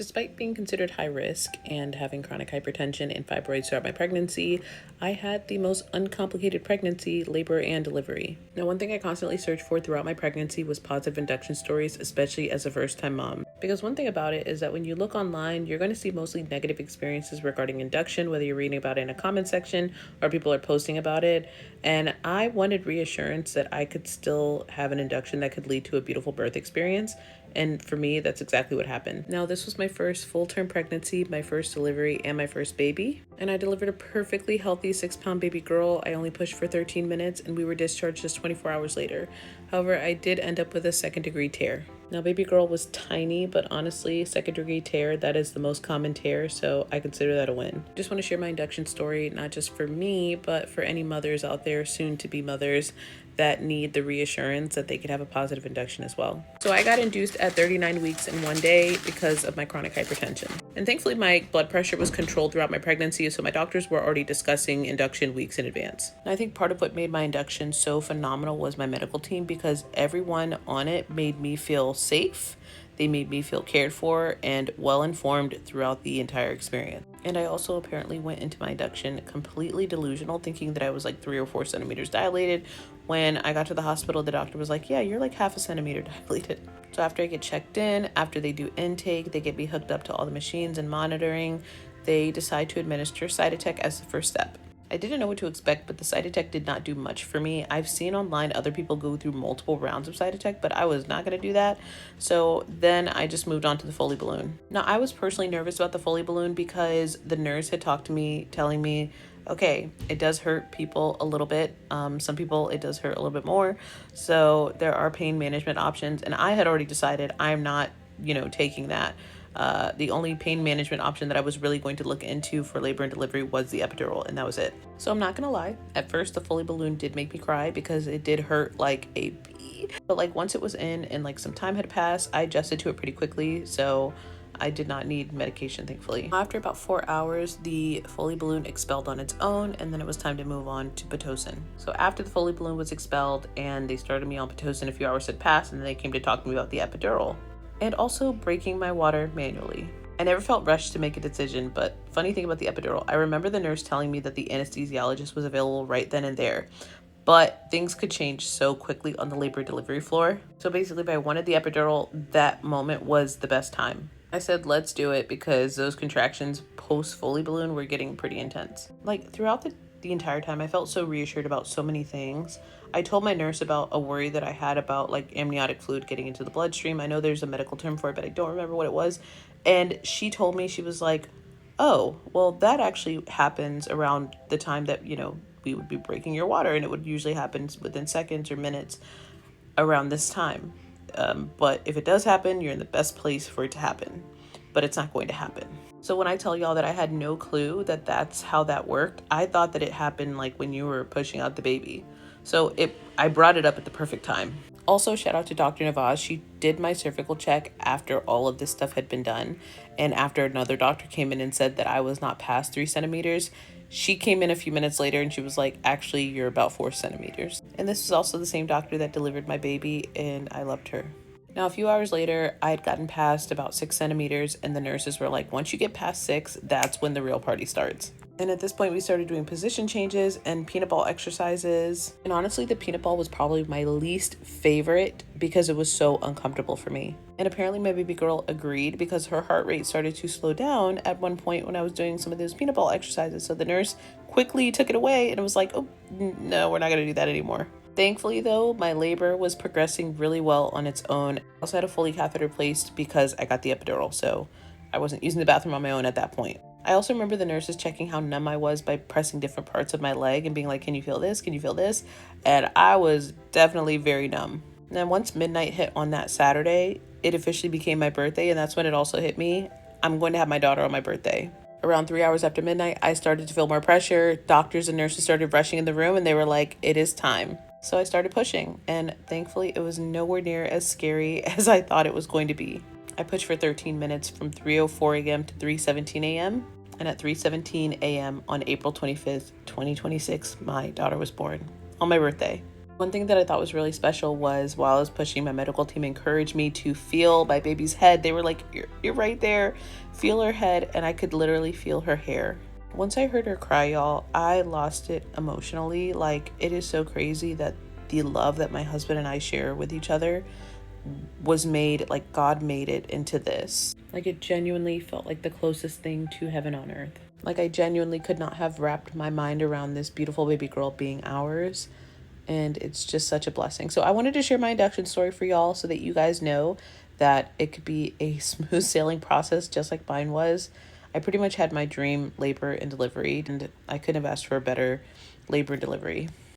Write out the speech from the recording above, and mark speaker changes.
Speaker 1: Despite being considered high risk and having chronic hypertension and fibroids throughout my pregnancy, I had the most uncomplicated pregnancy, labor, and delivery. Now, one thing I constantly searched for throughout my pregnancy was positive induction stories, especially as a first-time mom. Because one thing about it is that when you look online, you're going to see mostly negative experiences regarding induction, whether you're reading about it in a comment section or people are posting about it. And I wanted reassurance that I could still have an induction that could lead to a beautiful birth experience. And for me, that's exactly what happened. Now, this was my first full-term pregnancy, my first delivery, and my first baby. And I delivered a perfectly healthy 6-pound baby girl. I only pushed for 13 minutes and we were discharged just 24 hours later. However, I did end up with a second-degree tear. Now, baby girl was tiny, but honestly, second-degree tear, that is the most common tear, so I consider that a win. Just want to share my induction story, not just for me, but for any mothers out there, soon-to-be mothers, that need the reassurance that they could have a positive induction as well. So I got induced at 39 weeks in 1 day because of my chronic hypertension. And thankfully my blood pressure was controlled throughout my pregnancy, so my doctors were already discussing induction weeks in advance. And I think part of what made my induction so phenomenal was my medical team, because everyone on it made me feel safe. They made me feel cared for and well-informed throughout the entire experience. And I also apparently went into my induction completely delusional, thinking that I was like 3 or 4 centimeters dilated. When I got to the hospital, the doctor was like, yeah, you're like half a centimeter dilated. So after I get checked in, after they do intake, they get me hooked up to all the machines and monitoring, they decide to administer Cytotec as the first step. I didn't know what to expect, but the Cytotec did not do much for me. I've seen online other people go through multiple rounds of Cytotec, but I was not going to do that. So then I just moved on to the Foley balloon. Now, I was personally nervous about the Foley balloon because the nurse had talked to me, telling me, okay, it does hurt people a little bit. Some people, it does hurt a little bit more. So there are pain management options. And I had already decided I'm not, taking that. The only pain management option that I was really going to look into for labor and delivery was the epidural, and that was it. So I'm not gonna lie, at first the Foley balloon did make me cry because it did hurt like a bee. But like once it was in and like some time had passed, I adjusted to it pretty quickly, so I did not need medication, thankfully. After about 4 hours, the Foley balloon expelled on its own, and then it was time to move on to Pitocin. So after the Foley balloon was expelled and they started me on Pitocin, a few hours had passed, and then they came to talk to me about the epidural. And also breaking my water manually. I never felt rushed to make a decision, but funny thing about the epidural, I remember the nurse telling me that the anesthesiologist was available right then and there, but things could change so quickly on the labor delivery floor. So basically, if I wanted the epidural, that moment was the best time. I said, let's do it, because those contractions post Foley balloon were getting pretty intense. Like throughout the entire time, I felt so reassured about so many things. I told my nurse about a worry that I had about like amniotic fluid getting into the bloodstream. I know there's a medical term for it, but I don't remember what it was. And she told me, she was like, oh, well, that actually happens around the time that, we would be breaking your water, and it would usually happen within seconds or minutes around this time. But if it does happen, you're in the best place for it to happen, but it's not going to happen. So when I tell y'all that I had no clue that that's how that worked, I thought that it happened like when you were pushing out the baby. So I brought it up at the perfect time. Also, shout out to Dr. Navaz. She did my cervical check after all of this stuff had been done. And after another doctor came in and said that I was not past 3 centimeters, she came in a few minutes later and she was like, actually, you're about 4 centimeters. And this is also the same doctor that delivered my baby, and I loved her. Now, a few hours later, I had gotten past about 6 centimeters, and the nurses were like, once you get past 6, that's when the real party starts. And at this point, we started doing position changes and peanut ball exercises. And honestly, the peanut ball was probably my least favorite because it was so uncomfortable for me. And apparently my baby girl agreed, because her heart rate started to slow down at one point when I was doing some of those peanut ball exercises. So the nurse quickly took it away and it was like, oh, no, we're not going to do that anymore. Thankfully, though, my labor was progressing really well on its own. I also had a Foley catheter placed because I got the epidural, so I wasn't using the bathroom on my own at that point. I also remember the nurses checking how numb I was by pressing different parts of my leg and being like, can you feel this? Can you feel this? And I was definitely very numb. And then once midnight hit on that Saturday, it officially became my birthday, and that's when it also hit me. I'm going to have my daughter on my birthday. Around 3 hours after midnight, I started to feel more pressure. Doctors and nurses started rushing in the room, and they were like, it is time. So I started pushing, and thankfully it was nowhere near as scary as I thought it was going to be. I pushed for 13 minutes from 3:04 a.m. to 3:17 a.m. And at 3:17 a.m. on April 25th, 2026, my daughter was born on my birthday. One thing that I thought was really special was while I was pushing, my medical team encouraged me to feel my baby's head. They were like, you're right there, feel her head. And I could literally feel her hair. Once I heard her cry, y'all, I lost it emotionally. Like, it is so crazy that the love that my husband and I share with each other was made, like God made it into this. Like, it genuinely felt like the closest thing to heaven on earth. Like, I genuinely could not have wrapped my mind around this beautiful baby girl being ours. And it's just such a blessing. So I wanted to share my induction story for y'all so that you guys know that it could be a smooth sailing process just like mine was. I pretty much had my dream labor and delivery, and I couldn't have asked for a better labor and delivery.